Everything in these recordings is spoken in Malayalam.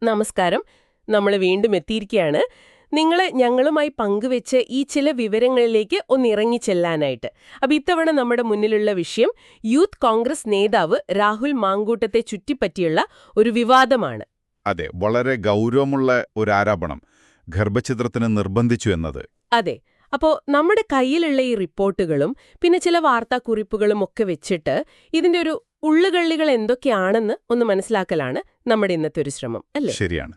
നമസ്കാരം. നമ്മൾ വീണ്ടും എത്തിയിരിക്കുകയാണ്. ഞങ്ങളുമായി പങ്കുവെച്ച് ഈ ചില വിവരങ്ങളിലേക്ക് ഒന്ന് ഇറങ്ങിച്ചെല്ലാനായിട്ട്. അപ്പോൾ ഇത്തവണ നമ്മുടെ മുന്നിലുള്ള വിഷയം യൂത്ത് കോൺഗ്രസ് നേതാവ് രാഹുൽ മാങ്കൂട്ടത്തെ ചുറ്റിപ്പറ്റിയുള്ള ഒരു വിവാദമാണ്. അതെ, വളരെ ഗൗരവമുള്ള ഒരു ആരോപണം. ഗർഭഛിദ്രത്തിന് നിർബന്ധിച്ചു എന്നത്. അതെ. അപ്പോൾ നമ്മുടെ കയ്യിലുള്ള ഈ റിപ്പോർട്ടുകളും പിന്നെ ചില വാർത്താക്കുറിപ്പുകളും ഒക്കെ വെച്ചിട്ട് ഇതിന്റെ ഒരു ഉള്ളുകള്ളികൾ എന്തൊക്കെയാണെന്ന് ഒന്ന് മനസ്സിലാക്കലാണ് നമ്മുടെ ഇന്നത്തെ ഒരു ശ്രമം, അല്ലേ? ശരിയാണ്.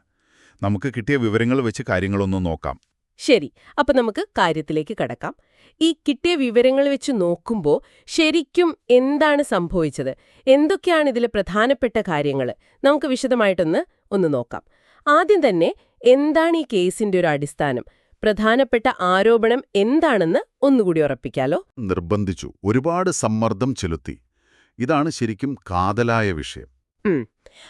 നമുക്ക് കിട്ടിയ വിവരങ്ങൾ വെച്ച് കാര്യങ്ങളൊന്ന് നോക്കാം. ശരി, അപ്പൊ നമുക്ക് കാര്യത്തിലേക്ക് കടക്കാം. ഈ കിട്ടിയ വിവരങ്ങൾ വെച്ച് നോക്കുമ്പോൾ ശരിക്കും എന്താണ് സംഭവിച്ചത്, എന്തൊക്കെയാണ് ഇതിലെ പ്രധാനപ്പെട്ട കാര്യങ്ങൾ, നമുക്ക് വിശദമായിട്ടൊന്ന് നോക്കാം. ആദ്യം തന്നെ എന്താണ് ഈ കേസിന്റെ ഒരു അടിസ്ഥാനം, പ്രധാനപ്പെട്ട ആരോപണം എന്താണെന്ന് ഒന്നുകൂടി ഉറപ്പിക്കാലോ. നിർബന്ധിച്ചു, ഒരുപാട് സമ്മർദ്ദം ചെലുത്തി. ഇതാണ് ശരിക്കും കാതലായ വിഷയം.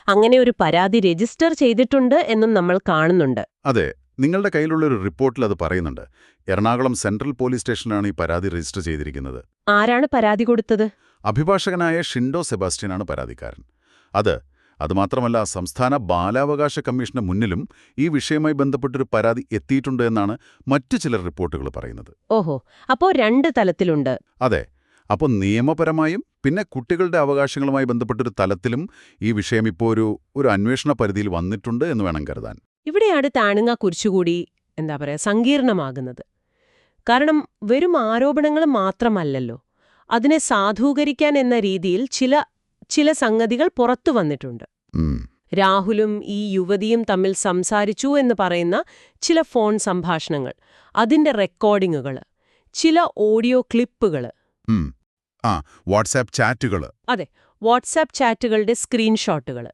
അങ്ങനെ ഒരു പരാതി രജിസ്റ്റർ ചെയ്തിട്ടുണ്ട് എന്നും നമ്മൾ കാണുന്നുണ്ട്. അതെ, നിങ്ങളുടെ കയ്യിലുള്ള ഒരു റിപ്പോർട്ടിൽ അത് പറയുന്നുണ്ട്. എറണാകുളം സെൻട്രൽ പോലീസ് സ്റ്റേഷനാണ് ഈ പരാതി രജിസ്റ്റർ ചെയ്തിരിക്കുന്നത്. ആരാണ് പരാതി കൊടുത്തത്? അഭിഭാഷകനായ ഷിൻഡോ സെബാസ്റ്റ്യനാണ് പരാതിക്കാരൻ. അതുമാത്രമല്ല, സംസ്ഥാന ബാലാവകാശ കമ്മീഷന് മുന്നിലും ഈ വിഷയവുമായി ബന്ധപ്പെട്ടൊരു പരാതി എത്തിയിട്ടുണ്ട് എന്നാണ് മറ്റു ചില റിപ്പോർട്ടുകൾ പറയുന്നത്. ഓഹോ, അപ്പോ രണ്ട് തലത്തിലുണ്ട്. അതെ, അപ്പോൾ നിയമപരമായും പിന്നെ കുട്ടികളുടെ അവകാശങ്ങളുമായി ബന്ധപ്പെട്ടൊരു തലത്തിലും ഈ വിഷയം ഇപ്പോൾ ഒരു അന്വേഷണ പരിധിയിൽ വന്നിട്ടുണ്ട് എന്ന് വേണം കരുതാൻ. ഇവിടെയാണ് താണുങ്ങ കുറിച്ചുകൂടി സങ്കീർണമാകുന്നത്. കാരണം വെറും ആരോപണങ്ങൾ മാത്രമല്ലല്ലോ, അതിനെ സാധൂകരിക്കാൻ എന്ന രീതിയിൽ ചില സംഗതികൾ പുറത്തു വന്നിട്ടുണ്ട്. രാഹുലും ഈ യുവതിയും തമ്മിൽ സംസാരിച്ചു എന്ന് പറയുന്ന ചില ഫോൺ സംഭാഷണങ്ങൾ, അതിന്റെ റെക്കോർഡിങ്ങുകൾ, ചില ഓഡിയോ ക്ലിപ്പുകൾ, വാട്സാപ്പ് ചാറ്റുകൾ. അതെ, വാട്സാപ്പ് ചാറ്റുകളുടെ സ്ക്രീൻഷോട്ടുകൾ,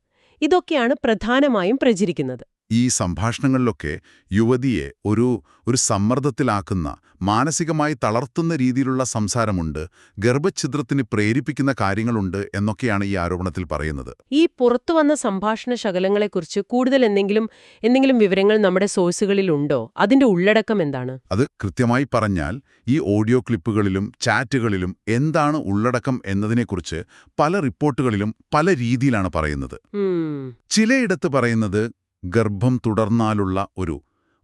ഇതൊക്കെയാണ് പ്രധാനമായും പ്രചരിക്കുന്നത്. ഈ സംഭാഷണങ്ങളിലൊക്കെ യുവതിയെ ഒരു സമ്മർദ്ദത്തിലാക്കുന്ന, മാനസികമായി തളർത്തുന്ന രീതിയിലുള്ള സംസാരമുണ്ട്, ഗർഭഛിദ്രത്തിന് പ്രേരിപ്പിക്കുന്ന കാര്യങ്ങളുണ്ട് എന്നൊക്കെയാണ് ഈ ആരോപണത്തിൽ പറയുന്നത്. ഈ പുറത്തുവന്ന സംഭാഷണ ശകലങ്ങളെക്കുറിച്ച് കൂടുതൽ എന്തെങ്കിലും വിവരങ്ങൾ നമ്മുടെ സോഴ്സുകളിലുണ്ടോ? അതിന്റെ ഉള്ളടക്കം എന്താണ്? അത് കൃത്യമായി പറഞ്ഞാൽ ഈ ഓഡിയോ ക്ലിപ്പുകളിലും ചാറ്റുകളിലും എന്താണ് ഉള്ളടക്കം എന്നതിനെക്കുറിച്ച് പല റിപ്പോർട്ടുകളിലും പല രീതിയിലാണ് പറയുന്നത്. ചിലയിടത്ത് പറയുന്നത് ഗർഭം തുടർന്നാലുള്ള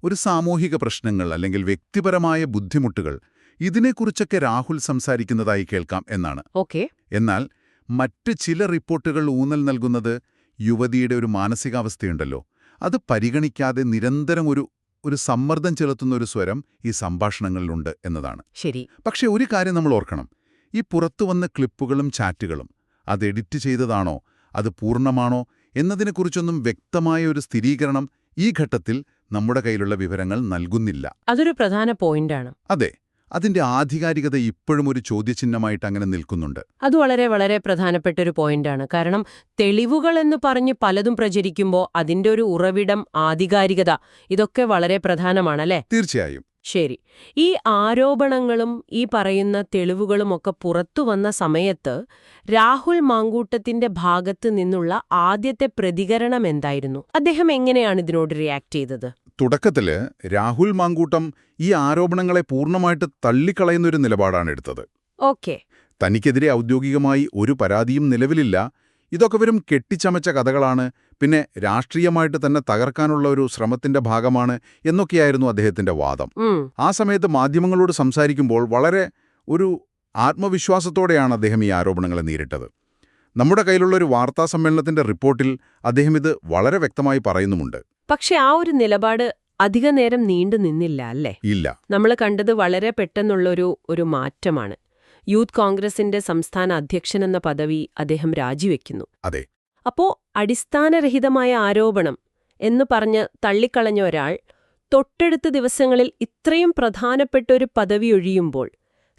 ഒരു സാമൂഹിക പ്രശ്നങ്ങൾ അല്ലെങ്കിൽ വ്യക്തിപരമായ ബുദ്ധിമുട്ടുകൾ, ഇതിനെക്കുറിച്ചൊക്കെ രാഹുൽ സംസാരിക്കുന്നതായി കേൾക്കാം എന്നാണ്. എന്നാൽ മറ്റ് ചില റിപ്പോർട്ടുകൾ ഊന്നൽ നൽകുന്നത് യുവതിയുടെ ഒരു മാനസികാവസ്ഥയുണ്ടല്ലോ, അത് പരിഗണിക്കാതെ നിരന്തരം ഒരു സമ്മർദ്ദം ചെലുത്തുന്ന ഒരു സ്വരം ഈ സംഭാഷണങ്ങളിലുണ്ട് എന്നതാണ്. ശരി. പക്ഷെ ഒരു കാര്യം നമ്മൾ ഓർക്കണം, ഈ പുറത്തുവന്ന ക്ലിപ്പുകളും ചാറ്റുകളും അത് എഡിറ്റ് ചെയ്തതാണോ, അത് പൂർണ്ണമാണോ എന്നതിനെക്കുറിച്ചൊന്നും വ്യക്തമായ ഒരു സ്ഥിരീകരണം ഈ ഘട്ടത്തിൽ നമ്മുടെ കയ്യിലുള്ള വിവരങ്ങൾ നൽകുന്നില്ല. അതൊരു പ്രധാന പോയിന്റാണ്. അതെ, അതിന്റെ ആധികാരികത ഇപ്പോഴും ഒരു ചോദ്യചിഹ്നമായിട്ട് അങ്ങനെ നിൽക്കുന്നുണ്ട്. അത് വളരെ വളരെ പ്രധാനപ്പെട്ട ഒരു പോയിന്റാണ്. കാരണം തെളിവുകൾ എന്ന് പറഞ്ഞ് പലതും പ്രചരിക്കുമ്പോൾ അതിന്റെ ഒരു ഉറവിടം, ആധികാരികത, ഇതൊക്കെ വളരെ പ്രധാനമാണല്ലേ? തീർച്ചയായും. ശരി. ഈ ആരോപണങ്ങളും ഈ പറയുന്ന തെളിവുകളുമൊക്കെ പുറത്തു വന്ന സമയത്ത് രാഹുൽ മാങ്കൂട്ടത്തിന്റെ ഭാഗത്ത് നിന്നുള്ള ആദ്യത്തെ പ്രതികരണം എന്തായിരുന്നു? അദ്ദേഹം എങ്ങനെയാണ് ഇതിനോട് റിയാക്ട് ചെയ്തത്? തുടക്കത്തില് രാഹുൽ മാങ്കൂട്ടം ഈ ആരോപണങ്ങളെ പൂർണ്ണമായിട്ട് തള്ളിക്കളയുന്നൊരു നിലപാടാണ് എടുത്തത്. തനിക്കെതിരെ ഔദ്യോഗികമായി ഒരു പരാതിയും നിലവിലില്ല, ഇതൊക്കെ വെറും കെട്ടിച്ചമച്ച കഥകളാണ്, പിന്നെ രാഷ്ട്രീയമായിട്ട് തന്നെ തകർക്കാനുള്ള ഒരു ശ്രമത്തിന്റെ ഭാഗമാണ് എന്നൊക്കെയായിരുന്നു അദ്ദേഹത്തിന്റെ വാദം. ആ സമയത്ത് മാധ്യമങ്ങളോട് സംസാരിക്കുമ്പോൾ വളരെ ഒരു ആത്മവിശ്വാസത്തോടെയാണ് അദ്ദേഹം ഈ ആരോപണങ്ങളെ നേരിട്ടത്. നമ്മുടെ കയ്യിലുള്ള ഒരു വാർത്താ സമ്മേളനത്തിന്റെ റിപ്പോർട്ടിൽ അദ്ദേഹം ഇത് വളരെ വ്യക്തമായി പറയുന്നുമുണ്ട്. പക്ഷെ ആ ഒരു നിലപാട് അധിക നേരം നീണ്ടു നിന്നില്ല, അല്ലേ? ഇല്ല. നമ്മൾ കണ്ടത് വളരെ പെട്ടെന്നുള്ള ഒരു മാറ്റമാണ്. യൂത്ത് കോൺഗ്രസിന്റെ സംസ്ഥാന അധ്യക്ഷനെന്ന പദവി അദ്ദേഹം രാജിവെക്കുന്നു. അതെ. അപ്പോ അടിസ്ഥാനരഹിതമായ ആരോപണം എന്ന് പറഞ്ഞ് തള്ളിക്കളഞ്ഞ ഒരാൾ തൊട്ടടുത്ത ദിവസങ്ങളിൽ ഇത്രയും പ്രധാനപ്പെട്ട ഒരു പദവി ഒഴിയുമ്പോൾ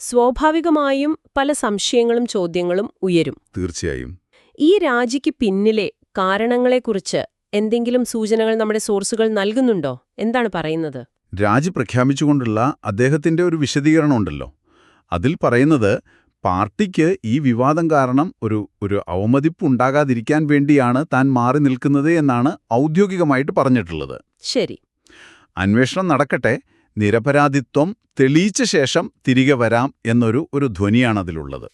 സ്വാഭാവികമായും പല സംശയങ്ങളും ചോദ്യങ്ങളും ഉയരും. തീർച്ചയായും. ഈ രാജിക്ക് പിന്നിലെ കാരണങ്ങളെക്കുറിച്ച് എന്തെങ്കിലും സൂചനകൾ നമ്മുടെ സോഴ്സുകൾ നൽകുന്നുണ്ടോ? എന്താണ് പറയുന്നത്? രാജി പ്രഖ്യാപിച്ചുകൊണ്ടുള്ള അദ്ദേഹത്തിന്റെ ഒരു വിശദീകരണമുണ്ടല്ലോ, അതിൽ പറയുന്നത് പാർട്ടിക്ക് ഈ വിവാദം കാരണം ഒരു അവമതിപ്പ് ഉണ്ടാകാതിരിക്കാൻ വേണ്ടിയാണ് താൻ മാറി നിൽക്കുന്നത് എന്നാണ് ഔദ്യോഗികമായിട്ട് പറഞ്ഞിട്ടുള്ളത്. ശരി. അന്വേഷണം നടക്കട്ടെ, നിരപരാധിത്വം തെളിയിച്ച ശേഷം തിരികെ വരാം എന്നൊരു ധ്വനിയാണ് അതിലുള്ളത്.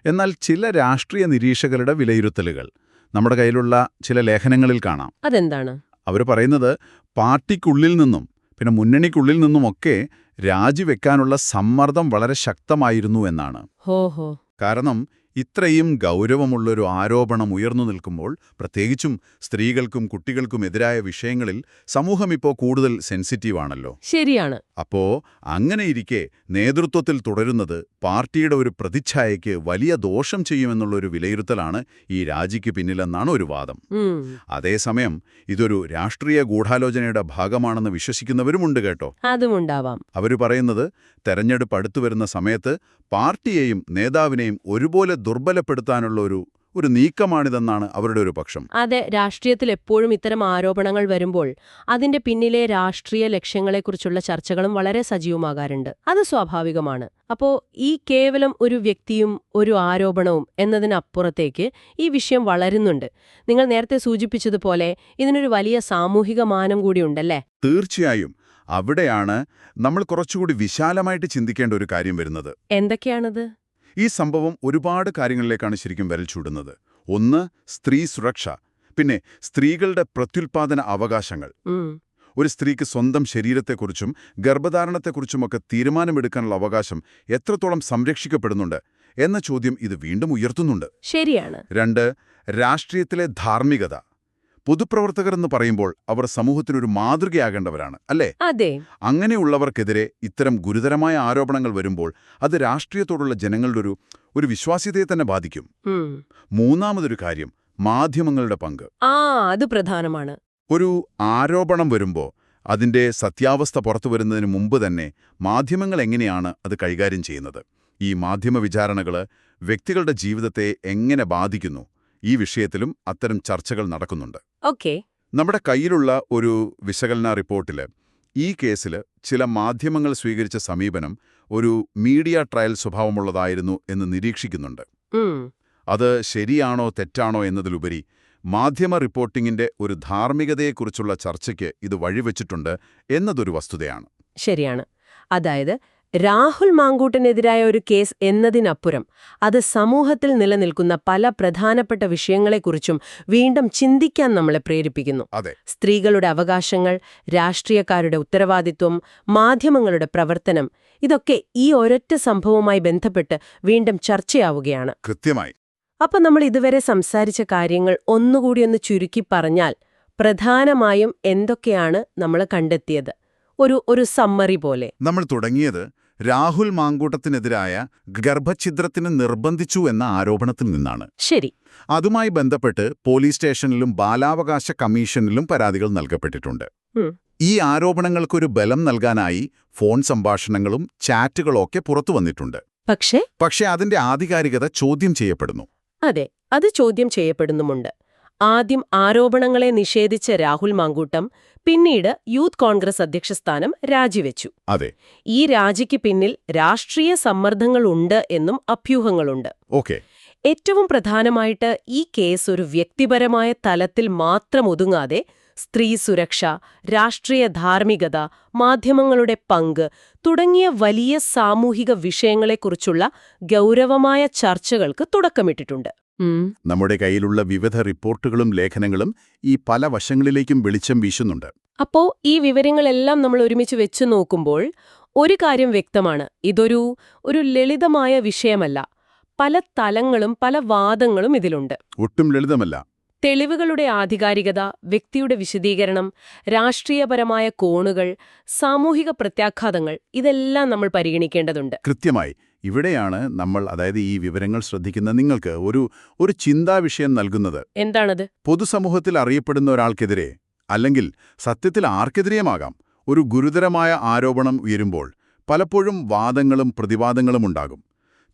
എന്നാൽ ചില രാഷ്ട്രീയ നിരീക്ഷകരുടെ വിലയിരുത്തലുകൾ നമ്മുടെ കയ്യിലുള്ള ചില ലേഖനങ്ങളിൽ കാണാം. അതെന്താണ്? അവർ പറയുന്നത് പാർട്ടിക്കുള്ളിൽ നിന്നും പിന്നെ മുന്നണിക്കുള്ളിൽ നിന്നുമൊക്കെ രാജിവെക്കാനുള്ള സമ്മർദ്ദം വളരെ ശക്തമായിരുന്നു എന്നാണ്. ഹോഹോ. കാരണം ഇത്രയും ഗൗരവമുള്ളൊരു ആരോപണം ഉയർന്നു നിൽക്കുമ്പോൾ, പ്രത്യേകിച്ചും സ്ത്രീകൾക്കും കുട്ടികൾക്കും എതിരായ വിഷയങ്ങളിൽ സമൂഹം ഇപ്പോൾ കൂടുതൽ സെൻസിറ്റീവാണല്ലോ. ശരിയാണ്. അപ്പോ അങ്ങനെയിരിക്കെ നേതൃത്വത്തിൽ തുടരുന്നത് പാർട്ടിയുടെ ഒരു പ്രതിച്ഛായയ്ക്ക് വലിയ ദോഷം ചെയ്യുമെന്നുള്ളൊരു വിലയിരുത്തലാണ് ഈ രാജിക്ക് പിന്നിലെന്നാണ് ഒരു വാദം. അതേസമയം ഇതൊരു രാഷ്ട്രീയ ഗൂഢാലോചനയുടെ ഭാഗമാണെന്ന് വിശ്വസിക്കുന്നവരുമുണ്ട് കേട്ടോ. അതുമുണ്ടാവാം. അവര് പറയുന്നത് തെരഞ്ഞെടുപ്പ് അടുത്തുവരുന്ന സമയത്ത് പാർട്ടിയെയും നേതാവിനെയും ഒരുപോലെ ദുർബലപ്പെടുത്താനുള്ള ഒരു നീക്കമാണിതെന്നാണ് അവരുടെ ഒരു പക്ഷം. അതെ, രാഷ്ട്രീയത്തിൽ എപ്പോഴും ഇത്തരം ആരോപണങ്ങൾ വരുമ്പോൾ അതിന്റെ പിന്നിലെ രാഷ്ട്രീയ ലക്ഷ്യങ്ങളെക്കുറിച്ചുള്ള ചർച്ചകളും വളരെ സജീവമാകാറുണ്ട്. അത് സ്വാഭാവികമാണ്. അപ്പോ ഈ കേവലം ഒരു വ്യക്തിയും ഒരു ആരോപണവും എന്നതിനപ്പുറത്തേക്ക് ഈ വിഷയം വളരുന്നുണ്ട്. നിങ്ങൾ നേരത്തെ സൂചിപ്പിച്ചതുപോലെ ഇതിനൊരു വലിയ സാമൂഹിക മാനം കൂടിയുണ്ടല്ലേ? തീർച്ചയായും. അവിടെയാണ് നമ്മൾ കുറച്ചുകൂടി വിശാലമായിട്ട് ചിന്തിക്കേണ്ട ഒരു കാര്യം വരുന്നത്. എന്തൊക്കെയാണത്? ഈ സംഭവം ഒരുപാട് കാര്യങ്ങളിലേക്കാണ് ശരിക്കും വിരൽ ചൂടുന്നത്. ഒന്ന്, സ്ത്രീ സുരക്ഷ. പിന്നെ സ്ത്രീകളുടെ പ്രത്യുൽപാദന അവകാശങ്ങൾ. ഒരു സ്ത്രീക്ക് സ്വന്തം ശരീരത്തെക്കുറിച്ചും ഗർഭധാരണത്തെക്കുറിച്ചുമൊക്കെ തീരുമാനമെടുക്കാനുള്ള അവകാശം എത്രത്തോളം സംരക്ഷിക്കപ്പെടുന്നുണ്ട് എന്ന ചോദ്യം ഇത് വീണ്ടും ഉയർത്തുന്നുണ്ട്. ശരിയാണ്. 2, രാഷ്ട്രീയത്തിലെ ധാർമ്മികത. പൊതുപ്രവർത്തകർ എന്ന് പറയുമ്പോൾ അവർ സമൂഹത്തിനൊരു മാതൃകയാകേണ്ടവരാണ്, അല്ലേ? അതെ. അങ്ങനെയുള്ളവർക്കെതിരെ ഇത്തരം ഗുരുതരമായ ആരോപണങ്ങൾ വരുമ്പോൾ അത് രാഷ്ട്രീയത്തോടുള്ള ജനങ്ങളുടെ ഒരു വിശ്വാസ്യതയെ തന്നെ ബാധിക്കും. മൂന്നാമതൊരു കാര്യം, മാധ്യമങ്ങളുടെ പങ്ക്. അത് പ്രധാനമാണ്. ഒരു ആരോപണം വരുമ്പോൾ അതിന്റെ സത്യാവസ്ഥ പുറത്തുവരുന്നതിന് മുമ്പ് തന്നെ മാധ്യമങ്ങൾ എങ്ങനെയാണ് അത് കൈകാര്യം ചെയ്യുന്നത്? ഈ മാധ്യമ വിചാരണകൾ വ്യക്തികളുടെ ജീവിതത്തെ എങ്ങനെ ബാധിക്കുന്നു? ഈ വിഷയത്തിലും അത്തരം ചർച്ചകൾ നടക്കുന്നുണ്ട്. ഓക്കേ. നമ്മുടെ കയ്യിലുള്ള ഒരു വിശകലന റിപ്പോർട്ടിൽ ഈ കേസിൽ ചില മാധ്യമങ്ങൾ സ്വീകരിച്ച സമീപനം ഒരു മീഡിയ ട്രയൽ സ്വഭാവമുള്ളതായിരുന്നു എന്ന് നിരീക്ഷിക്കുന്നുണ്ട്. അത് ശരിയാണോ തെറ്റാണോ എന്നതിലുപരി മാധ്യമ റിപ്പോർട്ടിംഗിന്റെ ഒരു ധാർമ്മികതയെക്കുറിച്ചുള്ള ചർച്ചയ്ക്ക് ഇത് വഴിവെച്ചിട്ടുണ്ട് എന്നതൊരു വസ്തുതയാണ്. ശരിയാണ്. അതായത് രാഹുൽ മാങ്കൂട്ടനെതിരായ ഒരു കേസ് എന്നതിനപ്പുറം അത് സമൂഹത്തിൽ നിലനിൽക്കുന്ന പല പ്രധാനപ്പെട്ട വിഷയങ്ങളെക്കുറിച്ചും വീണ്ടും ചിന്തിക്കാൻ നമ്മളെ പ്രേരിപ്പിക്കുന്നു. സ്ത്രീകളുടെ അവകാശങ്ങൾ, രാഷ്ട്രീയക്കാരുടെ ഉത്തരവാദിത്വം, മാധ്യമങ്ങളുടെ പ്രവർത്തനം, ഇതൊക്കെ ഈ ഒരൊറ്റ സംഭവവുമായി ബന്ധപ്പെട്ട് വീണ്ടും ചർച്ചയാവുകയാണ്. കൃത്യമായി. അപ്പം നമ്മൾ ഇതുവരെ സംസാരിച്ച കാര്യങ്ങൾ ഒന്നുകൂടി ഒന്ന് ചുരുക്കി പറഞ്ഞാൽ പ്രധാനമായും എന്തൊക്കെയാണ് നമ്മൾ കണ്ടെത്തിയത്? ഒരു സമ്മറി പോലെ. നമ്മൾ തുടങ്ങിയത് രാഹുൽ മാങ്കൂട്ടത്തിനെതിരായ ഗർഭഛിദ്രത്തിന് നിർബന്ധിച്ചു എന്ന ആരോപണത്തിൽ നിന്നാണ്. ശരി. അതുമായി ബന്ധപ്പെട്ട് പോലീസ് സ്റ്റേഷനിലും ബാലാവകാശ കമ്മീഷനിലും പരാതികൾ നൽകപ്പെട്ടിട്ടുണ്ട്. ഈ ആരോപണങ്ങൾക്കൊരു ബലം നൽകാനായി ഫോൺ സംഭാഷണങ്ങളും ചാറ്റുകളൊക്കെ പുറത്തു വന്നിട്ടുണ്ട്. പക്ഷേ അതിന്റെ ആധികാരികത ചോദ്യം ചെയ്യപ്പെടുന്നു. അതെ, അത് ചോദ്യം ചെയ്യപ്പെടുന്നുമുണ്ട്. ആദ്യം ആരോപണങ്ങളെ നിഷേധിച്ച രാഹുൽ മാങ്കൂട്ടം പിന്നീട് യൂത്ത് കോൺഗ്രസ് അധ്യക്ഷസ്ഥാനം രാജിവെച്ചു. അതെ. ഈ രാജിക്ക് പിന്നിൽ രാഷ്ട്രീയ സമ്മർദ്ദങ്ങളുണ്ട് എന്നും അഭ്യൂഹങ്ങളുണ്ട്. ഏറ്റവും പ്രധാനമായിട്ട് ഈ കേസ് ഒരു വ്യക്തിപരമായ തലത്തിൽ മാത്രം ഒതുങ്ങാതെ സ്ത്രീ സുരക്ഷ, രാഷ്ട്രീയ ധാർമ്മികത, മാധ്യമങ്ങളുടെ പങ്ക് തുടങ്ങിയ വലിയ സാമൂഹിക വിഷയങ്ങളെക്കുറിച്ചുള്ള ഗൗരവമായ ചർച്ചകൾക്ക് തുടക്കമിട്ടിട്ടുണ്ട്. നമ്മുടെ കയ്യിലുള്ള വിവിധ റിപ്പോർട്ടുകളും ലേഖനങ്ങളും ഈ പല വശങ്ങളിലേക്കും വെളിച്ചം വീശുന്നുണ്ട്. അപ്പോ ഈ വിവരങ്ങളെല്ലാം നമ്മൾ ഒരുമിച്ച് വെച്ചു നോക്കുമ്പോൾ ഒരു കാര്യം വ്യക്തമാണ്. ഇതൊരു ലളിതമായ വിഷയമല്ല. പല തലങ്ങളും പല വാദങ്ങളും ഇതിലുണ്ട്. ഒട്ടും ലളിതമല്ല. തെളിവുകളുടെ ആധികാരികത, വ്യക്തിയുടെ വിശദീകരണം, രാഷ്ട്രീയപരമായ കോണുകൾ, സാമൂഹിക പ്രത്യാഘാതങ്ങൾ, ഇതെല്ലാം നമ്മൾ പരിഗണിക്കേണ്ടതുണ്ട്. കൃത്യമായി. ഇവിടെയാണ് നമ്മൾ, അതായത് ഈ വിവരങ്ങൾ ശ്രദ്ധിക്കുന്ന നിങ്ങൾക്ക് ഒരു ചിന്താവിഷയം നൽകുന്നത്. എന്താണത്? പൊതുസമൂഹത്തിൽ അറിയപ്പെടുന്ന ഒരാൾക്കെതിരെ, അല്ലെങ്കിൽ സത്യത്തിൽ ആർക്കെതിരെയുമാകാം, ഒരു ഗുരുതരമായ ആരോപണം ഉയരുമ്പോൾ പലപ്പോഴും വാദങ്ങളും പ്രതിവാദങ്ങളും ഉണ്ടാകും.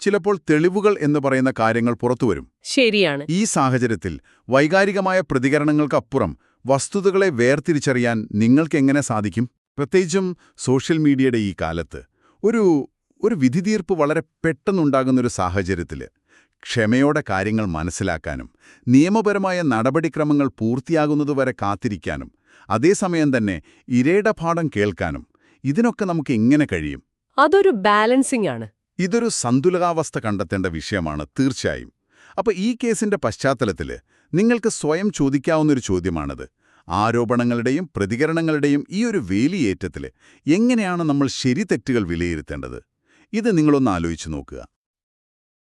ചിലപ്പോൾ തെളിവുകൾ എന്ന് പറയുന്ന കാര്യങ്ങൾ പുറത്തുവരും. ശരിയാണ്. ഈ സാഹചര്യത്തിൽ വൈകാരികമായ പ്രതികരണങ്ങൾക്കപ്പുറം വസ്തുതകളെ വേർതിരിച്ചറിയാൻ നിങ്ങൾക്കെങ്ങനെ സാധിക്കും? പ്രത്യേകിച്ചും സോഷ്യൽ മീഡിയയുടെ ഈ കാലത്ത് ഒരു വിധിതീർപ്പ് വളരെ പെട്ടെന്നുണ്ടാകുന്നൊരു സാഹചര്യത്തിൽ ക്ഷമയോടെ കാര്യങ്ങൾ മനസ്സിലാക്കാനും നിയമപരമായ നടപടിക്രമങ്ങൾ പൂർത്തിയാകുന്നതുവരെ കാത്തിരിക്കാനും അതേസമയം തന്നെ ഇരയുടെ പാഠം കേൾക്കാനും ഇതിനൊക്കെ നമുക്ക് എങ്ങനെ കഴിയും? അതൊരു ബാലൻസിംഗ് ആണ്. ഇതൊരു സന്തുലിതാവസ്ഥ കണ്ടെത്തേണ്ട വിഷയമാണ് തീർച്ചയായും. അപ്പോൾ ഈ കേസിന്റെ പശ്ചാത്തലത്തിൽ നിങ്ങൾക്ക് സ്വയം ചോദിക്കാവുന്നൊരു ചോദ്യമാണത്. ആരോപണങ്ങളുടെയും പ്രതികരണങ്ങളുടെയും ഈ ഒരു വേലിയേറ്റത്തിൽ എങ്ങനെയാണ് നമ്മൾ ശരി തെറ്റുകൾ വിലയിരുത്തേണ്ടത്? ഇത് നിങ്ങളൊന്ന് ആലോചിച്ച് നോക്കുക.